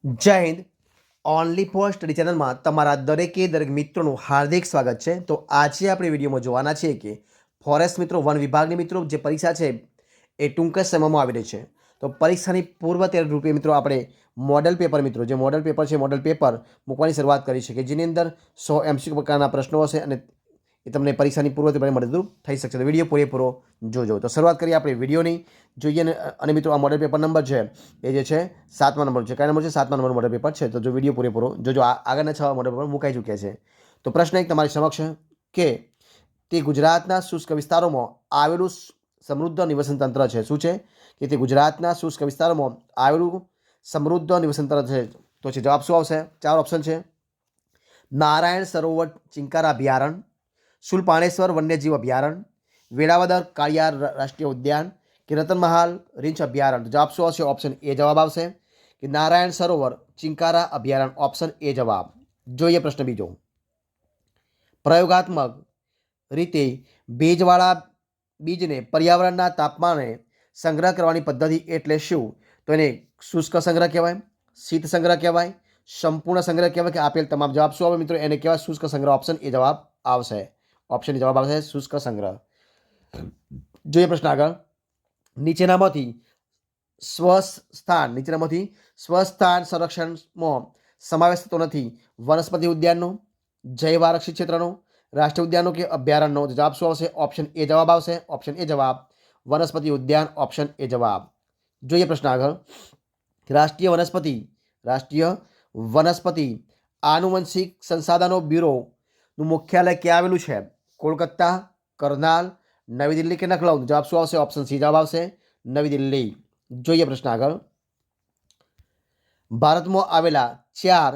જય Hind. Only for study ચેનલમાં તમારા દરેક મિત્રોનું હાર્દિક સ્વાગત છે. તો આજે આપણે વિડીયોમાં જોવાના છીએ કે ફોરેસ્ટ મિત્રો, વન વિભાગની મિત્રો જે પરીક્ષા છે એ ટૂંક જ સમયમાં આવી રહી છે. તો પરીક્ષાની પૂર્વ તૈયારી રૂપે મિત્રો આપણે મોડેલ પેપર મિત્રો, જે મોડેલ પેપર છે, મોડેલ પેપર મૂકવાની શરૂઆત કરી છે કે જેની અંદર 100 MCQ પ્રકારના પ્રશ્નો હશે અને એ તમને પરીક્ષાની પૂર્વ તૈયારી મદદરૂપ થઈ શકશે. તો વિડીયો પૂરેપૂરો જોજો. તો શરૂઆત કરીએ આપણે વિડીયોની. જોઈએ અને મિત્રો, આ મોડેલ પેપર નંબર છે એ જે છે 7મા નંબર છે. કયા નંબર છે? 7મા નંબર મોડેલ પેપર છે. તો જો વિડીયો પૂરેપૂરો જોજો. આગળના 6 મોડેલ પેપર મુકાઈ ચૂક્યા છે. તો પ્રશ્ન એક તમારી સમક્ષ કે તે ગુજરાતના શુષ્ક વિસ્તારોમાં આવેલું સમૃદ્ધ નિવસન તંત્ર છે. શું છે? કે તે ગુજરાતના શુષ્ક વિસ્તારોમાં આવેલું સમૃદ્ધ નિવસન તંત્ર છે. તો છે જવાબ શું આવશે? 4 ઓપ્શન છે: નારાયણ સરોવર ચિંકારા અભયારણ્ય, શુલપાણેશ્વર વન્યજીવ અભયારણ્ય, વેળાવદર કાળિયાર રાષ્ટ્રીય ઉદ્યાન કે રતનમહાલ રીંછ અભયારણ્ય. જવાબ શું આવશે? ઓપ્શન એ જવાબ આવશે કે નારાયણ સરોવર ચિંકારા અભયારણ્ય. ઓપ્શન એ જવાબ. જોઈએ પ્રશ્ન બીજો. પ્રયોગાત્મક રીતે ભેજવાળા બીજને પર્યાવરણના તાપમાને સંગ્રહ કરવાની પદ્ધતિ એટલે શું? તો એને શુષ્ક સંગ્રહ કહેવાય, શીત સંગ્રહ કહેવાય, સંપૂર્ણ સંગ્રહ કહેવાય કે આપેલ તમામ. જવાબ શું આવે મિત્રો? એને કહેવાય શુષ્ક સંગ્રહ. ઓપ્શન એ જવાબ આવશે. ઓપ્શન એ જવાબ આવશે શુષ્ક સંગ્રહ. જોઈએ પ્રશ્ન આગળ. નીચેનામાંથી સ્વસ્થાન સંરક્ષણમાં સમાવેશ થતો નથી: વનસ્પતિ ઉદ્યાનનો, જૈવ આરક્ષિત ક્ષેત્રનો, રાષ્ટ્રીય ઉદ્યાનો કે અભયારણ્યનો. જવાબ શું આવશે? ઓપ્શન એ જવાબ આવશે. ઓપ્શન એ જવાબ વનસ્પતિ ઉદ્યાન. ઓપ્શન એ જવાબ. જોઈએ પ્રશ્ન આગળ. રાષ્ટ્રીય વનસ્પતિ આનુવંશિક સંસાધનો બ્યુરોનું મુખ્યાલય ક્યાં આવેલું છે? કોલકાતા, કરનાલ, નવી દિલ્હી કે લખનઉ. જવાબ શું આવશે? ઓપ્શન સી જવાબ આવશે નવી દિલ્હી. જોઈએ પ્રશ્ન આગળ. ભારતમાં આવેલા 4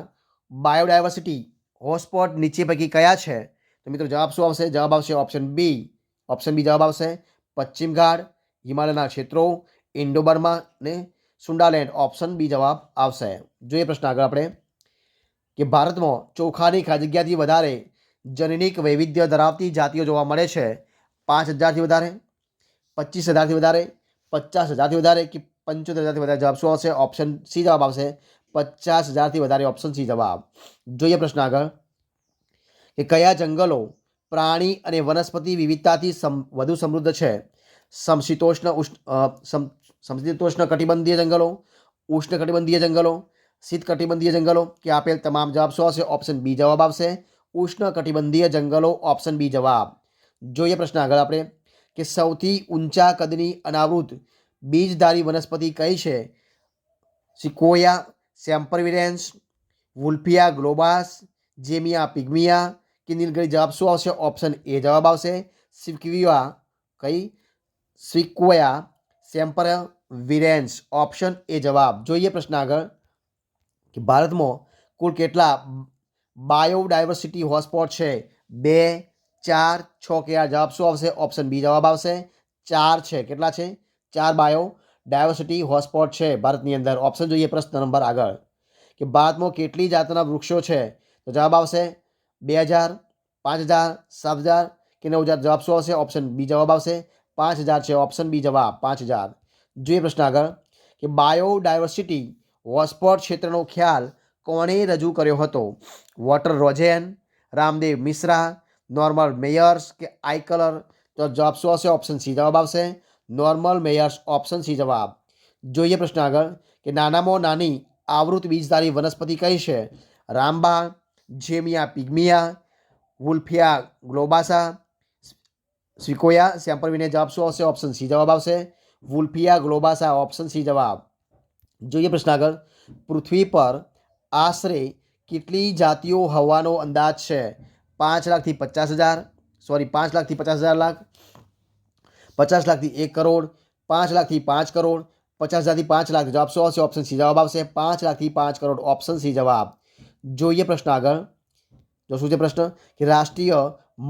બાયોડાયવર્સિટી હોટસ્પોટ નીચે પૈકી કયા છે? તો મિત્રો જવાબ શું આવશે? જવાબ આવશે ઓપ્શન બી. ઓપ્શન બી જવાબ આવશે પશ્ચિમ ઘાટ, હિમાલયના ક્ષેત્રો, ઇન્ડો બર્મા ને સુંડાલેન્ડ. ઓપ્શન બી જવાબ આવશે. જોઈએ પ્રશ્ન આગળ આપણે કે ભારતમાં ચોખાની જગ્યાથી વધારે જનનિક વૈવિધ્ય ધરાવતી જાતિઓ જોવા મળે છે: 5,000થી વધારે, 25,000થી વધારે, 50,000થી વધારે કે 75,000થી વધારે. જવાબ શું આવશે? ઓપ્શન સી જવાબ આવશે 50,000થી વધારે. ઓપ્શન સી જવાબ. જોઈએ પ્રશ્ન આગળ કે કયા જંગલો પ્રાણી અને વનસ્પતિ વિવિધતાથી વધુ સમૃદ્ધ છે? સમશીતોષ્ણ કટિબંધીય જંગલો, ઉષ્ણ કટિબંધીય જંગલો, શીત કટિબંધીય જંગલો કે આપેલ તમામ. જવાબ શું આવશે? ઓપ્શન બી જવાબ આવશે ઉષ્ણ કટિબંધીય જંગલો. ઓપ્શન બી જવાબ. જોઈએ પ્રશ્ન આગળ આપણે કે સૌથી ઊંચા કદની અનાવૃત બીજધારી વનસ્પતિ કઈ છે? સિકોયા, સેમ્પરવિરેન્સ, વુલ્ફિયા ગ્લોબાસ, જેમિયા પિગ્મિયા કે નીલગિરી. જવાબ શું આવશે? ઓપ્શન એ જવાબ આવશે સિક્વોયા સેમ્પરવિરેન્સ. ઓપ્શન એ જવાબ. જોઈએ પ્રશ્ન આગળ કે ભારતમાં કુલ કેટલા બાયોડાયવર્સિટી હોટસ્પોટ છે? 2, 4, 6 કે 8. જવાબ શું આવશે? ઓપ્શન બી જવાબ આવશે 4 છે. કેટલા છે? 4 બાયોડાયવર્સિટી હોટસ્પોટ છે ભારતની અંદર. ઓપ્શન જોઈએ પ્રશ્ન નંબર આગળ કે ભારતમાં કેટલી જાતના વૃક્ષો છે? તો જવાબ આવશે 2,000, 5,000, 7,000 કે 9,000. જવાબ શું આવશે? ઓપ્શન બી જવાબ આવશે 5,000 છે. ઓપ્શન બી જવાબ 5,000. જોઈએ પ્રશ્ન આગળ કે બાયોડાયવર્સિટી હોટસ્પોટ ક્ષેત્રનો ખ્યાલ કોણે રજૂ કર્યો હતો? Walter Rosen, Ramdev Mishra, Norman Myers કે આઈ કલર. તો જવાબ શું આવશે? ઓપ્શન સી જવાબ આવશે નોર્મલ મેયર્સ. ઓપ્શન સી જવાબ. જોઈએ પ્રશ્ન આગળ કે નાનામાં નાની આવૃત બીજધારી વનસ્પતિ કઈ છે? રામબા, જેમિયા પિગ્મિયા, વુલ્ફિયા ગ્લોબાસા, સિકોયા સેમ્પરવિને. જવાબ શું આવશે? ઓપ્શન સી જવાબ આવશે વુલ્ફિયા ગ્લોબાસા. ઓપ્શન સી જવાબ. જોઈએ પ્રશ્ન આગળ. પૃથ્વી પર આશરે કેટલી જાતિઓ હોવાનો અંદાજ છે? 5,00,000થી 50,000, 5,00,000થી 50,000 લાખ, 50,00,000થી 1 કરોડ, 5,00,000થી 5 કરોડ, 50,000થી 5 લાખ. જવાબ શું આવશે? ઓપ્શન સી જવાબ આવશે 5,00,000થી 5 કરોડ. ઓપ્શન સી જવાબ. જોઈએ પ્રશ્ન આગળ. તો શું છે પ્રશ્ન કે રાષ્ટ્રીય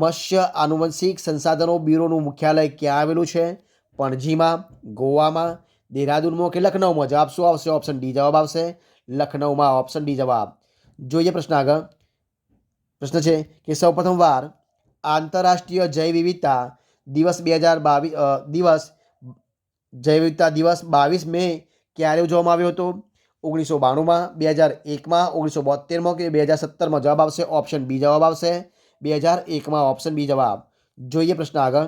મત્સ્ય આનુવંશિક સંસાધનો બ્યુરોનું મુખ્યાલય ક્યાં આવેલું છે? પણજીમાં, ગોવામાં, દેહરાદૂનમાં કે લખનઉમાં. જવાબ શું આવશે? ઓપ્શન ડી જવાબ આવશે લખનઉમાં. ઓપ્શન ડી જવાબ. જોઈએ પ્રશ્ન આગળ. પ્રશ્ન છે કે સૌપ્રથમ વાર આંતરરાષ્ટ્રીય જૈવ વિવિધતા દિવસ 2022 જૈવ વિવિધતા દિવસ 22 મે ક્યારે ઉજવવામાં આવ્યો હતો? 1992માં, 2001માં, 1972માં કે 2017માં? જવાબ આવશે ઓપ્શન બી જવાબ આવશે 2001માં, ઓપ્શન બી જવાબ. જોઈએ પ્રશ્ન આગળ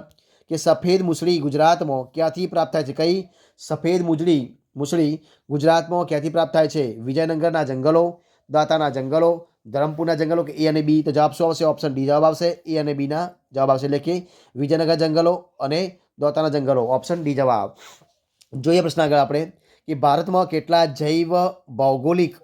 કે સફેદ મૂસળી ગુજરાતમાં ક્યાંથી પ્રાપ્ત થાય છે? કઈ સફેદ મૂસળી ગુજરાતમાં ક્યાંથી પ્રાપ્ત થાય છે? વિજયનગરના જંગલો, દાંતાના જંગલો, ધરમપુરના જંગલો કે એ અને બી? તો જવાબ શું આવશે? ઓપ્શન ડી જવાબ આવશે એ અને બીના જવાબ આવશે, એટલે કે વિજયનગર જંગલો અને દાંતાના જંગલો, ઓપ્શન ડી જવાબ. જોઈએ પ્રશ્ન આગળ આપણે કે ભારતમાં કેટલા જૈવ ભૌગોલિક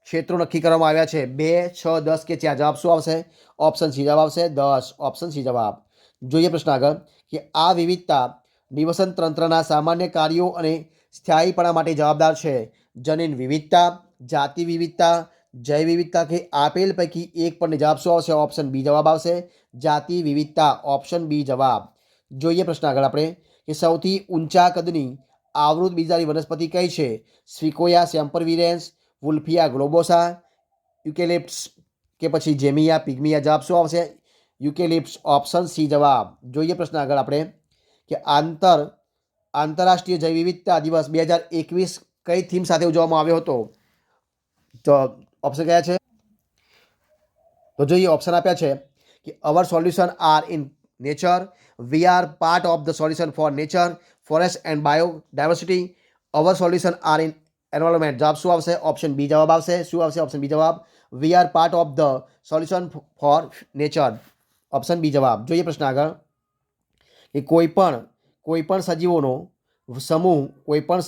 ક્ષેત્રો નક્કી કરવામાં આવ્યા છે? 2, 6, 10 કે 4? જવાબ શું આવશે? ઓપ્શન સી જવાબ આવશે 10, ઓપ્શન સી જવાબ. જોઈએ પ્રશ્ન આગળ કે આ વિવિધતા નિવસન તંત્રના સામાન્ય કાર્યો અને સ્થાયીપણા માટે જવાબદાર છે. જનીન વિવિધતા, જાતિ વિવિધતા, જૈવ વિવિધતા કે આપેલ પૈકી એક પણ? જવાબ શું આવશે? ઓપ્શન બી જવાબ આવશે જાતિ વિવિધતા, ઓપ્શન બી જવાબ. જોઈએ પ્રશ્ન આગળ આપણે કે સૌથી ઊંચા કદની આવૃત બીજારી વનસ્પતિ કઈ છે? સ્વિકોયા સેમ્પરવિરેન્સ, વુલ્ફિયા ગ્લોબોસા, યુકેલિપ્ટસ કે પછી જેમિયા પિગ્મિયા? જવાબ શું આવશે? યુકેલિપ્ટસ, ઓપ્શન સી જવાબ. જોઈએ પ્રશ્ન આગળ આપણે કે આંતરરાષ્ટ્રીય જૈવ વિવિધતા દિવસ 2021 કઈ થીમ સાથે ઉજવવામાં આવ્યો હતો? તો ઓપ્શન કયા છે? તો જોઈએ ઓપ્શન આપ્યા છે કે our solution are in nature, we are part of the solution for nature, forest and biodiversity, our solution are in environment? જવાબ શું આવશે? ઓપ્શન બી જવાબ આવશે. શું આવશે? ઓપ્શન બી જવાબ. We are part of the solution for nature, option B જવાબ. જોઈએ પ્રશ્ન આગળ કે કોઈપણ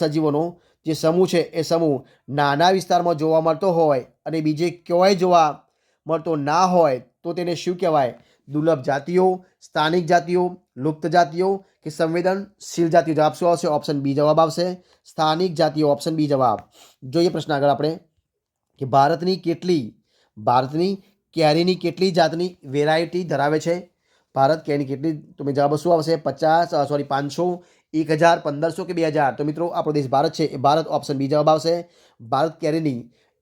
સજીવોનો જે સમૂહ છે એ સમૂહ નાના વિસ્તારમાં જોવા મળતો હોય અને બીજે ક્યાંય જોવા મળતો ના હોય તો તેને શું કહેવાય? દુર્લભ જાતિઓ, સ્થાનિક જાતિઓ, લુપ્ત જાતિઓ કે સંવેદનશીલ જાતિઓ? જવાબ શું આવશે? ઓપ્શન બી જવાબ આવશે સ્થાનિક જાતિઓ, ઓપ્શન બી જવાબ. જોઈએ પ્રશ્ન આગળ આપણે કે ભારતની કેરીની કેટલી જાતની વેરાયટી ધરાવે છે? ભારત કેરીની કેટલી? તમે જવાબ શું આવશે? 500, 1000, 1500 કે 2000? તો મિત્રો આપણો દેશ ભારત છે એ ભારત, ઓપ્શન બી જવાબ આવશે. ભારત કેરીની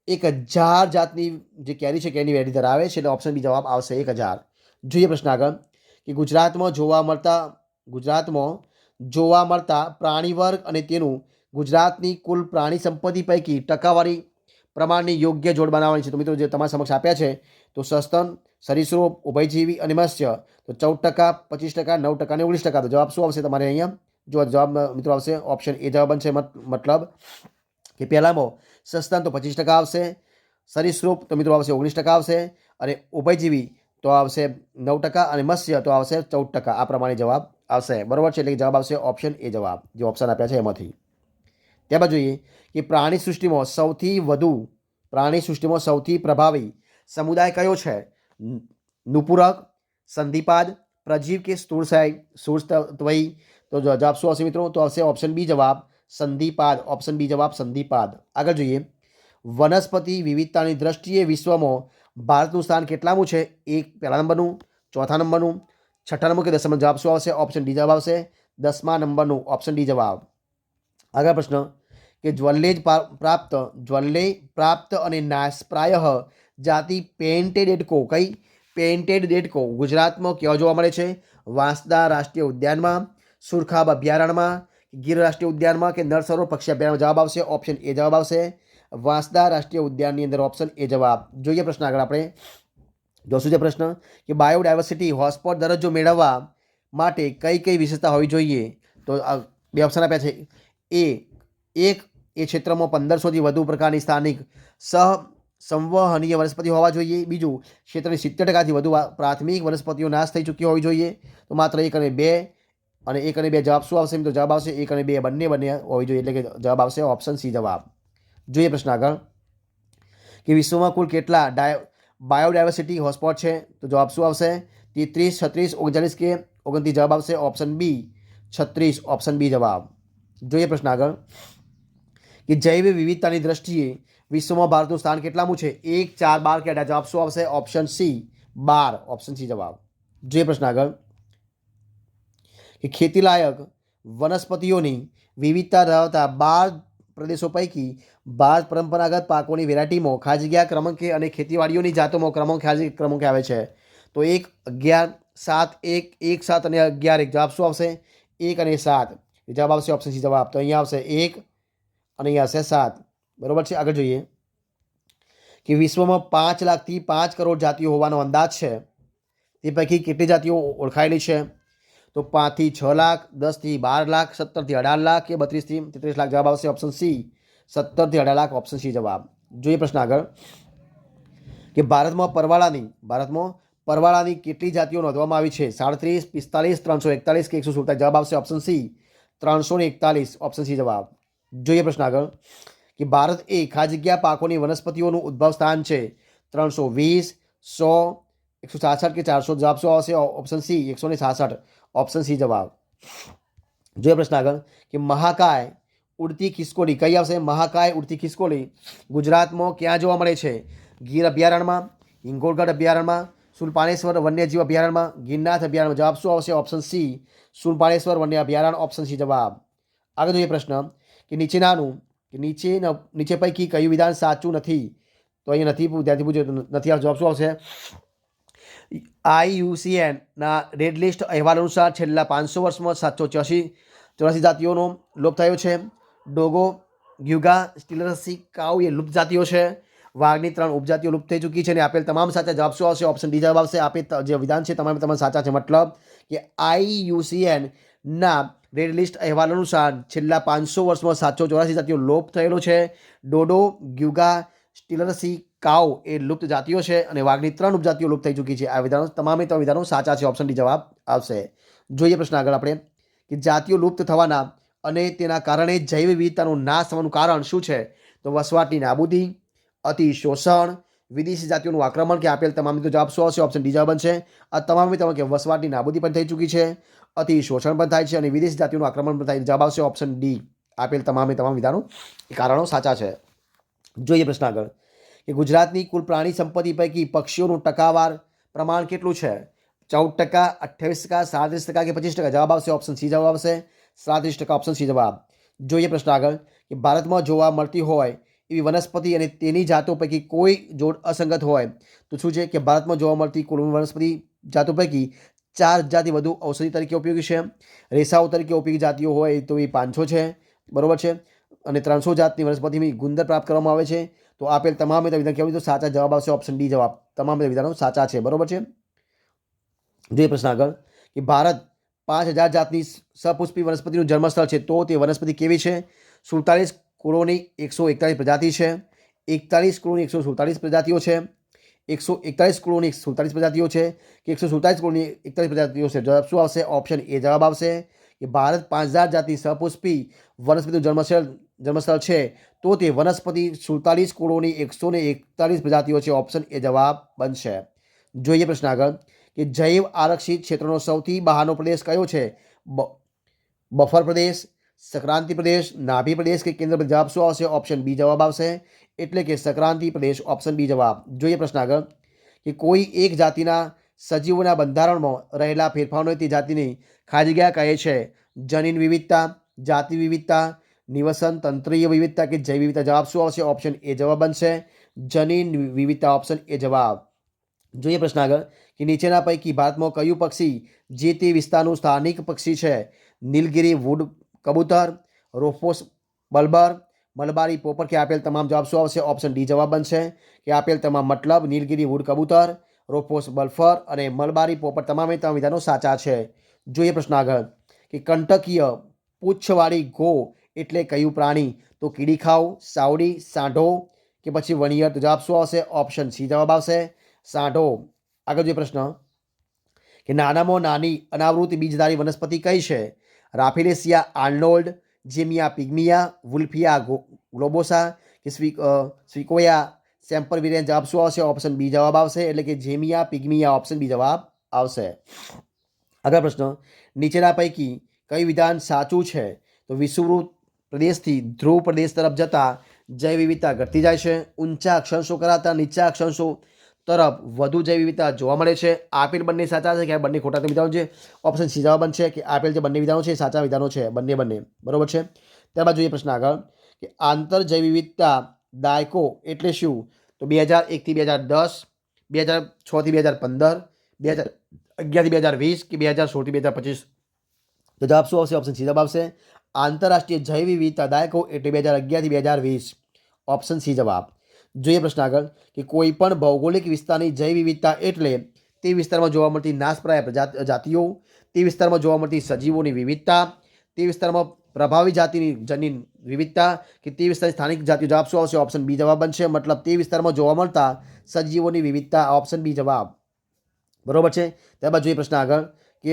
1000 જાતની જે કેરી છે કેરીની વેરાયટી ધરાવે છે, એટલે ઓપ્શન બી જવાબ આવશે 1000. જોઈએ પ્રશ્ન આગળ કે ગુજરાતમાં જોવા મળતા પ્રાણી વર્ગ અને તેનું ગુજરાતની કુલ પ્રાણી સંપત્તિ પૈકી ટકાવારી પ્રમાણની યોગ્ય જોડ બનાવવાની છે. તો મિત્રો જે તમારા સમક્ષ આપ્યા છે તો સસ્તન, સરીસૃપ, ઉભયજીવી અને મત્સ્ય તો 14%, 25%, 9% અને 19%. તો જવાબ શું આવશે તમારે અહીંયા? જો જવાબ મિત્રો આવશે ઓપ્શન એ જવાબ બનશે. મતલબ કે પહેલામાં સસ્તન તો 25% આવશે, સરીસૃપ તો મિત્રો આવશે 19% આવશે, અને ઉભયજીવી તો આવશે 9% અને મત્સ્ય તો આવશે 14%. આ પ્રમાણે જવાબ આવશે. બરોબર છે, એટલે જવાબ આવશે ઓપ્શન એ જવાબ, જે ઓપ્શન આપ્યા છે એમાંથી. ત્યારબાદ જોઈએ કે પ્રાણી સૃષ્ટિમાં સૌથી પ્રભાવી સમુદાય કયો છે? નુપુરક, સંધિપાદ, પ્રજીવ કે સ્થૂળત્વયી? તો જવાબ શું આવશે મિત્રો? તો આવશે ઓપ્શન બી જવાબ સંધિપાદ, ઓપ્શન બી જવાબ સંધિપાદ. આગળ જોઈએ વનસ્પતિ વિવિધતાની દ્રષ્ટિએ વિશ્વમાં ભારતનું સ્થાન કેટલામું છે? પહેલા નંબરનું, ચોથા નંબરનું, છઠ્ઠા નંબર કે 10મા? જવાબ શું આવશે? ઓપ્શન ડી જવાબ આવશે 10મા નંબરનું, ઓપ્શન ડી જવાબ. આગળ પ્રશ્ન કે જ્વલ્લેજ પ્રાપ્ત અને નાશપ્રાય જાતિ પેઇન્ટેડ ડેટકો કઈ? પેઇન્ટેડ ડેટકો ગુજરાતમાં ક્યાં જોવા મળે છે? વાંસદા રાષ્ટ્રીય ઉદ્યાનમાં, સુરખાબ અભયારણ્યમાં, ગીર રાષ્ટ્રીય ઉદ્યાનમાં કે નળ સરોવર પક્ષી અભયારણ્યમાં? જવાબ આવશે ઓપ્શન એ જવાબ આવશે વાંસદા રાષ્ટ્રીય ઉદ્યાનની અંદર, ઓપ્શન એ જવાબ. જોઈએ પ્રશ્ન આગળ આપણે જોશું છે પ્રશ્ન કે બાયોડાયવર્સિટી હોટસ્પોટ દરજ્જો મેળવવા માટે કઈ કઈ વિશેષતા હોવી જોઈએ? તો બે ઓપ્શન આપ્યા છે. એ ક્ષેત્રમાં 1500થી વધુ પ્રકારની સ્થાનિક સંવહનીય વનસ્પતિઓ હોવા જોઈએ. બીજું, ક્ષેત્રની 70%થી વધુ પ્રાથમિક વનસ્પતિઓ નાશ થઈ ચૂકી હોવી જોઈએ. તો માત્ર 1 અને 2, અને 1 અને 2 જવાબ શું આવશે? તો જવાબ આવશે 1 અને 2 બંને હોવી જોઈએ, એટલે કે જવાબ આવશે ઓપ્શન સી જવાબ. જોઈએ પ્રશ્ન આગળ કે વિશ્વમાં કુલ કેટલા બાયોડાયવર્સિટી હોટસ્પોટ છે? તો જવાબ શું આવશે? 33, 36, 39 કે 29? જવાબ આવશે ઓપ્શન બી 36, ઓપ્શન બી જવાબ. જોઈએ પ્રશ્ન આગળ કે જૈવ વિવિધતાની દ્રષ્ટિએ વિશ્વમાં ભારતનું સ્થાન કેટલામું છે? 1, 4, 12 કે 18? જવાબ શું આવશે? ઓપ્શન સી 12, ઓપ્શન સી જવાબ. જોઈએ પ્રશ્ન આગળ કે ખેતીલાયક વનસ્પતિઓની વિવિધતા ધરાવતા 12 પ્રદેશો પૈકી ભારત પરંપરાગત પાકોની વેરાયટીમાં ખાસ જગ્યા ક્રમાંકે અને ખેતીવાડીઓની જાતોમાં ક્રમાંકે આવે છે? તો 1, 11, 7, 1, 7 અને 11, 1? જવાબ શું આવશે? 1 અને 7. જવાબ આવશે ઓપ્શન સી જવાબ. તો અહીંયા આવશે 1 અને અહીંયા આવશે 7. બરાબર છે. આગળ જોઈએ કે વિશ્વમાં 5 લાખથી 5 કરોડ જાતિઓ હોવાનો અંદાજ છે. તે પૈકી કેટલી જાતિઓ ઓળખાયેલી છે? તો 5 થી 6 લાખ, 10 થી 12 લાખ, 17 થી 18 લાખ કે 32 થી 33 લાખ. જવાબ આવશે ઓપ્શન સી, 17 થી 18 લાખ. ઓપ્શન સી જવાબ. જોઈએ પ્રશ્ન આગળ કે ભારતમાં પરવાળાની કેટલી જાતિઓ નોંધવામાં આવી છે? 37, 45, 341 કે 147. જવાબ આવશે ઓપ્શન સી, 341. ઓપ્શન સી જવાબ. જોઈએ પ્રશ્ન આગળ કે ભારત એ ખાલી જગ્યા પાકોની વનસ્પતિઓનું ઉદ્ભવ સ્થાન છે. 320, 100, 166 કે 400. જવાબ શું આવશે? Option C, 166. ઓપ્શન સી જવાબ. જોઈએ પ્રશ્ન આગળ કે મહાકાય ઉડતી ખિસકોલી કઈ આવશે? મહાકાય ઉડતી ખિસકોલી ગુજરાતમાં ક્યાં જોવા મળે છે? ગીર અભયારણ્યમાં, હિંગોળગઢ અભયારણ્યમાં, સુલપાણેશ્વર વન્યજીવ અભયારણ્યમાં, ગિરનાથ અભયારણ્યમાં. જવાબ શું આવશે? ઓપ્શન સી, સુલપાણેશ્વર વન્ય અભયારણ્ય. ઓપ્શન સી જવાબ. આગળ જોઈએ પ્રશ્ન કે નીચે પૈકી કયું વિધાન સાચું નથી? તો અહીંયા નથી ત્યાંથી પૂછ્યું નથી. જવાબ શું આવશે? IUCNના રેડ લિસ્ટ અહેવાલ અનુસાર છેલ્લા 500 વર્ષમાં 784 જાતિઓનો લોપ થયો છે. ડોગો, ગ્યુગા, સ્ટીલરસી કાઉ એ લુપ્ત જાતિઓ છે. વાઘની 3 ઉપજાતિઓ લુપ્ત થઈ ચૂકી છે. અને આપેલ તમામ સાચા. જવાબ શું આવશે? ઓપ્શન ડી જવાબ આવશે. આપેલ જે વિધાન છે તમામ સાચા છે. મતલબ કે IUCNના રેડ લિસ્ટ અહેવાલ અનુસાર છેલ્લા 500 વર્ષમાં 784 જાતિઓ લોપ થયેલો છે. ડોડો, ગ્યુગા, સ્ટીલરસી કાઉ એ લુપ્ત જાતિઓ છે અને વાઘની 3 ઉપજાતિઓ લુપ્ત થઈ ચૂકી છે. આ વિધાનો તમામે વિધાનો સાચા છે. ઓપ્શન ડી જવાબ આવશે. જોઈએ પ્રશ્ન આગળ આપણે કે જાતિઓ લુપ્ત થવાના અને તેના કારણે જૈવ વિવિધતાનો નાશ થવાનું કારણ શું છે? તો વસવાટની નાબૂદી, અતિ શોષણ, વિદેશી જાતિઓનું આક્રમણ કે આપેલ તમામ. જવાબ શું આવશે? ઓપ્શન ડી જવાબ બનશે. આ તમામ કે વસવાટની નાબૂદી પણ થઈ ચૂકી છે, અતિ શોષણ પણ થાય છે અને વિદેશી જાતિઓનું આક્રમણ પણ થાય. જવાબ આવશે ઓપ્શન ડી. આપેલ તમામ વિધાનો કારણો સાચા છે. જોઈએ પ્રશ્ન આગળ કે ગુજરાતની કુલ પ્રાણી સંપત્તિ પૈકી પક્ષીઓનું ટકાવાર પ્રમાણ કેટલું છે? 14%, 28%, 37% કે 25%. જવાબ આવશે ઓપ્શન સી જવાબ આવશે. 37%. ઓપ્શન સી જવાબ. જોઈએ પ્રશ્ન આગળ કે ભારતમાં જોવા મળતી હોય એવી વનસ્પતિ અને તેની જાતો પૈકી કોઈ જોડ અસંગત હોય તો શું છે? કે ભારતમાં જોવા મળતી કુલ વનસ્પતિ જાતો પૈકી 4000થી વધુ ઔષધિ તરીકે ઉપયોગી છે. રેસાઓ તરીકે ઉપયોગી જાતિઓ હોય તો એ 500 છે. બરોબર છે. અને 300 જાતની વનસ્પતિની ગુંદર પ્રાપ્ત કરવામાં આવે છે. તો આપેલ તમામ વિધાન કેવું તો સાચા. જવાબ આવશે ઓપ્શન ડી જવાબ. તમામ વિધાનો સાચા છે. બરોબર છે. જોઈએ પ્રશ્ન આગળ કે ભારત 5000 જાતની સપુષ્પી વનસ્પતિનું જન્મસ્થળ છે. તો તે વનસ્પતિ કેવી છે? 47 કુળોની 141 પ્રજાતિ છે. 41 કુળોની 147 પ્રજાતિઓ છે. 141 કુળોની 47 પ્રજાતિઓ છે કે 147 કુળોની 41 પ્રજાતિઓ છે. જવાબ શું આવશે? ઓપ્શન એ જવાબ આવશે કે ભારત 5000 જાતની સપુષ્પી વનસ્પતિનું જન્મસ્થળ છે. તો તે વનસ્પતિ 47 કુળોની 141 પ્રજાતિઓ છે. ઓપ્શન એ જવાબ બનશે. જોઈએ પ્રશ્ન આગળ કે જૈવ આરક્ષિત ક્ષેત્રનો સૌથી બહારનો પ્રદેશ કયો છે? બફર પ્રદેશ, સંક્રાંતિ પ્રદેશ, નાભી પ્રદેશ કે કેન્દ્ર પ્રદેશ. જવાબ શું આવશે? ઓપ્શન બી જવાબ આવશે. એટલે કે સંક્રાંતિ પ્રદેશ. ઓપ્શન બી જવાબ. જોઈએ પ્રશ્ન આગળ કે કોઈ એક જાતિના સજીવોના બંધારણમાં રહેલા ફેરફારોને તે જાતિની ખાલી જગ્યા કહે છે. જનીન વિવિધતા, જાતિ વિવિધતા, નિવસન તંત્રીય વિવિધતા કે જૈવ વિવિધતા. જવાબ શું આવશે? ઓપ્શન એ જવાબ બનશે. જનીન વિવિધતા. ઓપ્શન એ જવાબ. જોઈએ પ્રશ્ન આગળ કે નીચેના પૈકી ભારતમાં કયું પક્ષી જે તે વિસ્તારનું સ્થાનિક પક્ષી છે? નીલગિરી વુડ કબૂતર, રોફોસ બલ્બર, મલબારી પોપર કે આપેલ તમામ. જવાબ શું આવશે? ઓપ્શન ડી જવાબ બનશે કે આપેલ તમામ. મતલબ નીલગિરી વુડ કબૂતર, રોફોસ બલ્ફર અને મલબારી પોપર તમામે તમામ વિધાનો સાચા છે. જોઈએ પ્રશ્ન આગળ કે કંટકીય પૂંછવાળી ગો એટલે કયું પ્રાણી? તો કીડીખાવ, સાવડી, સાંઢો કે પછી વણિયર. તો જવાબ શું આવશે? ઓપ્શન સી જવાબ આવશે. સાંઢો. આગળ જે પ્રશ્ન કે નાનામાં નાની અનાવૃત બીજધારી વનસ્પતિ કઈ છે? રાફેલેસિયા આર્નોલ્ડ, જેમિયા પિગ્મિયા, વુલ્ફિયા ગ્લોબોસા કે સ્વિકોયા સેમ્પરવિરિયન. જવાબ શું આવશે? ઓપ્શન બી જવાબ આવશે. એટલે કે જેમિયા પિગ્મિયા. ઓપ્શન બી જવાબ આવશે. આગળ પ્રશ્ન નીચેના પૈકી કઈ વિધાન સાચું છે? તો વિષુવવૃત્ત પ્રદેશથી ધ્રુવ પ્રદેશ તરફ જતા જૈવ વિવિધતા ઘટતી જાય છે. ઊંચા અક્ષાંશો કરાતા નીચા અક્ષાંશો તરફ વધુ જૈવ વિવિધતા જોવા મળે છે. આપેલ બંને સાચા છે કે બંને ખોટા વિધાનો છે? ઓપ્શન સી જવાબ બનશે કે આપેલ જે બંને વિધાનો છે સાચા વિધાનો છે. બંને. બરોબર છે. ત્યારબાદ જોઈએ પ્રશ્ન આગળ કે આંતર જૈવ વિવિધતા દાયકો એટલે શું? તો 2001 થી 2010, 2006 થી 2015, 2011 થી 2020 કે 2016 થી 2025. તો જવાબ શું આવશે? ઓપ્શન સી જવાબ આવશે. આંતરરાષ્ટ્રીય જૈવ વિવિધતા દાયકો એટલે 2011 થી 2020. ઓપ્શન સી જવાબ. જોઈએ પ્રશ્ન આગળ કે કોઈ પણ ભૌગોલિક વિસ્તારની જૈવ વિવિધતા એટલે તે વિસ્તારમાં જોવા મળતી નાશપ્રાય જાતિઓ, તે વિસ્તારમાં જોવા મળતી સજીવોની વિવિધતા, તે વિસ્તારમાં પ્રભાવી જાતિની જનીન વિવિધતા કે તે વિસ્તારની સ્થાનિક જાતિઓ. જવાબ શું આવશે? ઓપ્શન બી જવાબ બનશે. મતલબ તે વિસ્તારમાં જોવા મળતા સજીવોની વિવિધતા. ઓપ્શન બી જવાબ બરોબર છે. ત્યારબાદ જોઈએ પ્રશ્ન આગળ કે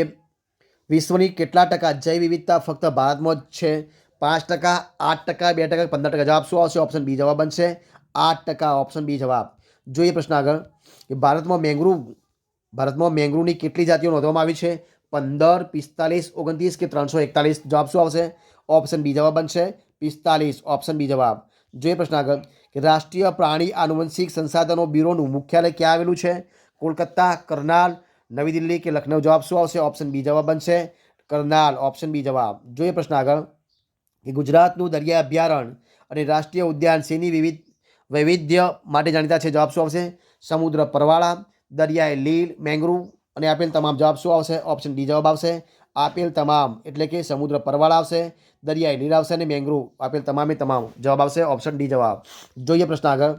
વિશ્વની કેટલા ટકા જૈવ વિવિધતા ફક્ત ભારતમાં જ છે? 5%, 8%, 2%, 15%. જવાબ શું આવશે? ઓપ્શન બી જવાબ બનશે. 8%. ઓપ્શન બી જવાબ. જોઈએ પ્રશ્ન આગળ કે ભારતમાં મેંગ્રુવની કેટલી જાતિઓ નોંધવામાં આવી છે? 15, 45, 29 કે 341. જવાબ શું આવશે? ઓપ્શન બી જવાબ બનશે. 45. ઓપ્શન બી જવાબ. જોઈએ પ્રશ્ન આગળ કે રાષ્ટ્રીય પ્રાણી આનુવંશિક સંસાધનો બ્યુરોનું મુખ્યાલય ક્યાં આવેલું છે? કોલકાતા, કરનાલ, નવી દિલ્હી કે લખનઉ. જવાબ શું આવશે? ઓપ્શન બી જવાબ બનશે. કરનાલ. ઓપ્શન બી જવાબ. જોઈએ પ્રશ્ન આગળ કે ગુજરાતનું દરિયા અભયારણ્ય અને રાષ્ટ્રીય ઉદ્યાન શેની વૈવિધ્ય માટે જાણીતા છે? જવાબ શું આવશે? સમુદ્ર પરવાળા, દરિયાઈ લીલ, મેંગ્રુવ અને આપેલ તમામ. જવાબ શું આવશે? ઓપ્શન ડી જવાબ આવશે. આપેલ તમામ એટલે કે સમુદ્ર પરવાળા આવશે, દરિયાઈ લીલ આવશે અને મેંગ્રુવ. આપેલ તમામે તમામ. જવાબ આવશે ઓપ્શન ડી જવાબ. જોઈએ પ્રશ્ન આગળ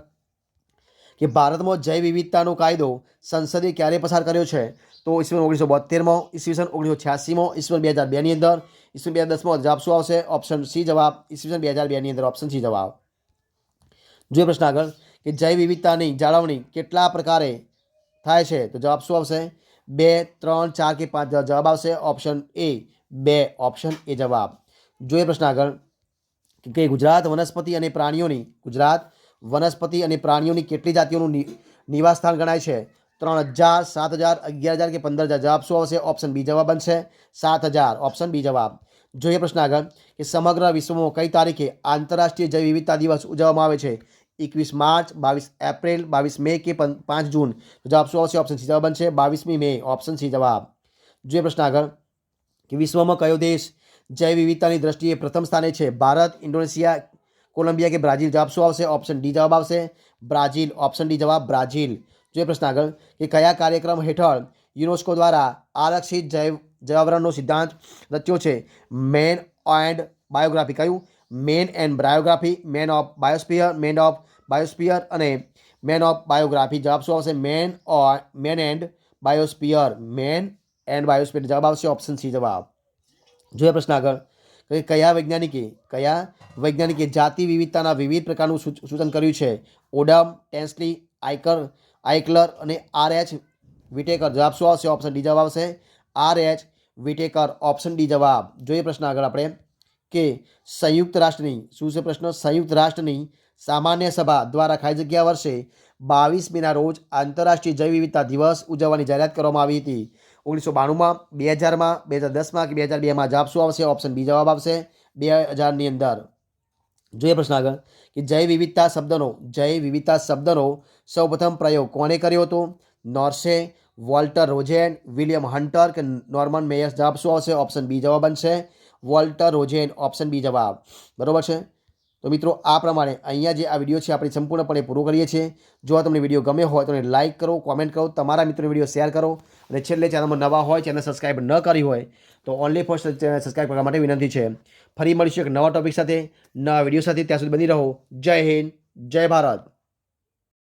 કે ભારતમાં જૈવ વિવિધતાનો કાયદો સંસદે ક્યારે પસાર કર્યો છે? તો ઈસવીસન 1972માં, ઈસવીસન 1986માં, ઈસવીસન 2002ની અંદર, ઈસવીસન 2010માં. જવાબ શું આવશે? ઓપ્શન સી જવાબ. ઈસવીસન 2002ની અંદર. ઓપ્શન સી જવાબ. જોઈએ પ્રશ્ન આગળ કે જૈવ વિવિધતાની જાળવણી કેટલા પ્રકારે થાય છે? તો જવાબ શું આવશે? 2, 3, 4 કે 5. જવાબ આવશે ઓપ્શન એ 2. ઓપ્શન એ જવાબ. જોઈએ પ્રશ્ન આગળ કે ગુજરાત વનસ્પતિ અને પ્રાણીઓની કેટલી જાતિઓનું નિવાસ સ્થાન ગણાય છે? 3000, 7000, 11000 કે 15000. જવાબ શું આવશે? ઓપ્શન બી જવાબ બનશે. 7000. ઓપ્શન બી જવાબ. જોઈએ પ્રશ્ન આગળ કે સમગ્ર વિશ્વમાં કઈ તારીખે આંતરરાષ્ટ્રીય જૈવ વિવિધતા દિવસ ઉજવવામાં આવે છે? 21 માર્ચ, 22 એપ્રિલ, 22 મે કે 5 જૂન. જવાબ શું આવશે? ઓપ્શન સી જવાબ બનશે. 22મી મે. ઓપ્શન સી જવાબ. જોઈએ પ્રશ્ન આગળ કે વિશ્વમાં કયો દેશ જૈવ વિવિધતાની દ્રષ્ટિએ પ્રથમ સ્થાને છે? ભારત, ઇન્ડોનેશિયા, કોલંબિયા કે બ્રાઝિલ. જવાબ શું આવશે? ઓપ્શન ડી જવાબ આવશે. બ્રાઝિલ. ઓપ્શન ડી જવાબ. બ્રાઝિલ. જોઈએ પ્રશ્ન આગળ કે કયા કાર્યક્રમ હેઠળ યુનેસ્કો દ્વારા આરક્ષિત જૈવાવરણનો સિદ્ધાંત રચ્યો છે? Man and biography. કયું? Man and biography, man of biosphere, man of biosphere અને મેન ઓફ બાયોગ્રાફી. જવાબ શું આવશે? Man and biosphere. Man and biosphere. જવાબ આવશે ઓપ્શન સી જવાબ. જોઈએ પ્રશ્ન આગળ કયા વૈજ્ઞાનિકે જાતિ વિવિધતાના વિવિધ પ્રકારનું સૂચન કર્યું છે? ઓડમ, ટેન્સલી, આઇકલર અને R.H. વિટેકર. જવાબ શું આવશે? ઓપ્શન ડી જવાબ આવશે. R.H. વિટેકર. ઓપ્શન ડી જવાબ. જોઈએ પ્રશ્ન આગળ આપણે કે સંયુક્ત રાષ્ટ્રની સામાન્ય સભા દ્વારા ખાલી જગ્યા વર્ષે 22 મેના રોજ આંતરરાષ્ટ્રીય જૈવ વિવિધતા દિવસ ઉજવવાની જાહેરાત કરવામાં આવી હતી. 1992માં, 2000માં, 2010માં કે 2002માં. જવાબ શું આવશે? ઓપ્શન બી જવાબ આવશે. 2000ની અંદર. જોઈએ પ્રશ્ન આગળ કે જૈવ વિવિધતા શબ્દનો સૌપ્રથમ પ્રયોગ કોણે કર્યો હતો? નોર્સે, વોલ્ટર રોઝેન, વિલિયમ હન્ટર કે નોર્મન મેયર્સ. જવાબ શું આવશે? ઓપ્શન બી જવાબ બનશે. વોલ્ટર રોઝેન. ઓપ્શન બી જવાબ. બરોબર છે. તો મિત્રો આ પ્રમાણે અહીંયા જે આ વિડીયો છે આપણે સંપૂર્ણપણે પૂરો કરીએ છીએ. જો તમને વિડીયો ગમ્યો હોય તો એને લાઇક કરો, કોમેન્ટ કરો, તમારા મિત્રોને વિડીયો શેર કરો અને છેલ્લે ચેનલમાં નવા હોય, ચેનલ સબસ્ક્રાઈબ ન કરી હોય તો ઓનલી ફર્સ્ટ ચેનલ સબસ્ક્રાઈબ કરવા માટે વિનંતી છે. ફરી મળીશું એક નવા ટોપિક સાથે, નવા વિડીયો સાથે. ત્યાં સુધી બની રહો. જય હિન્દ, જય ભારત.